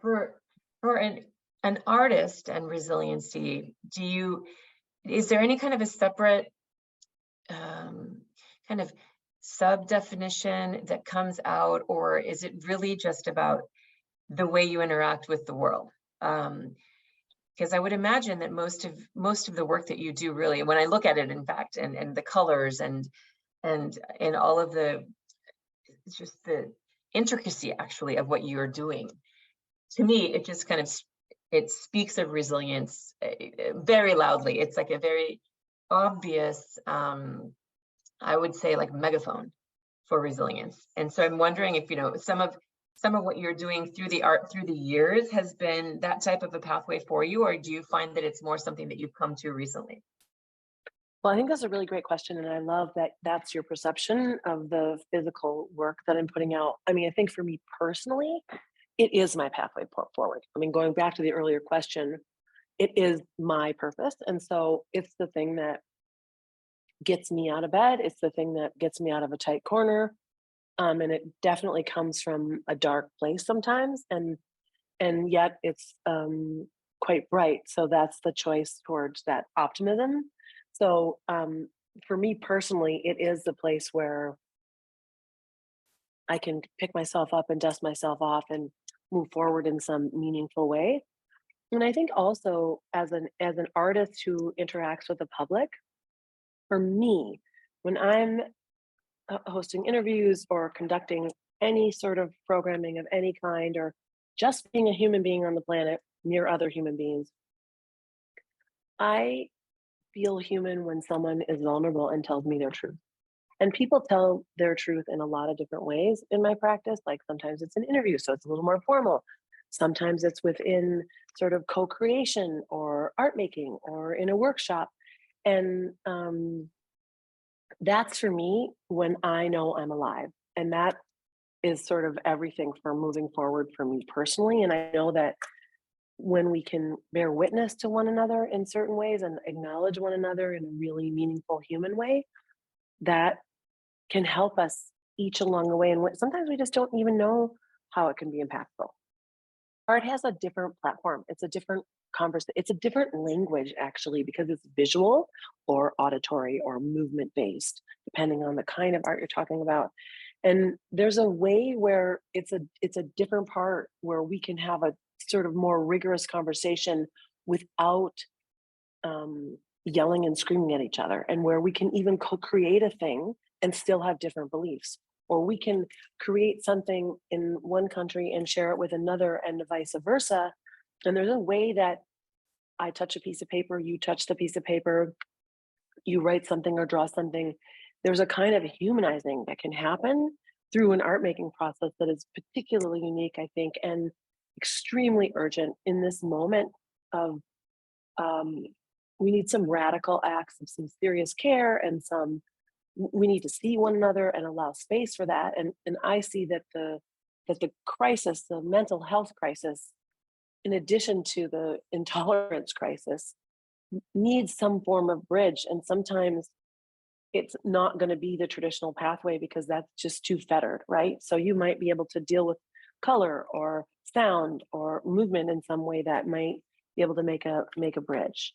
And for an artist and resiliency, is there any kind of a separate kind of sub definition that comes out, or is it really just about the way you interact with the world? Because I would imagine that most of the work that you do, really, when I look at it, in fact, and the colors and all of it's just the intricacy actually of what you're doing, to me, it just kind of it speaks of resilience very loudly. It's like a very obvious, I would say, like megaphone for resilience. And so I'm wondering if, some of what you're doing through the art through the years has been that type of a pathway for you, or do you find that it's more something that you've come to recently? Well, I think that's a really great question. And I love that that's your perception of the physical work that I'm putting out. I mean, I think for me personally, it is my pathway forward. I mean, going back to the earlier question, it is my purpose. And so it's the thing that gets me out of bed. It's the thing that gets me out of a tight corner. And it definitely comes from a dark place sometimes. And yet it's quite bright. So that's the choice towards that optimism. So for me personally, it is the place where I can pick myself up and dust myself off and move forward in some meaningful way. And I think also as an artist who interacts with the public, for me, when I'm hosting interviews or conducting any sort of programming of any kind, or just being a human being on the planet near other human beings, I feel human when someone is vulnerable and tells me their truth. And people tell their truth in a lot of different ways in my practice. Like sometimes it's an interview, so it's a little more formal. Sometimes it's within sort of co-creation or art making or in a workshop. And that's for me when I know I'm alive. And that is sort of everything for moving forward for me personally. And I know that when we can bear witness to one another in certain ways and acknowledge one another in a really meaningful human way, that can help us each along the way. And sometimes we just don't even know how it can be impactful. Art has a different platform. It's a different conversation. It's a different language, actually, because it's visual or auditory or movement based, depending on the kind of art you're talking about. And there's a way where it's a different part where we can have a sort of more rigorous conversation without yelling and screaming at each other, and where we can even co-create a thing and still have different beliefs, or we can create something in one country and share it with another, and vice versa. And there's a way that I touch a piece of paper, you touch the piece of paper, you write something or draw something. There's a kind of humanizing that can happen through an art making process that is particularly unique, I think, and extremely urgent in this moment of we need some radical acts of some serious care, and we need to see one another and allow space for that. And I see that the crisis, the mental health crisis, in addition to the intolerance crisis, needs some form of bridge. And sometimes it's not going to be the traditional pathway because that's just too fettered, right? So you might be able to deal with color or sound or movement in some way that might be able to make a bridge.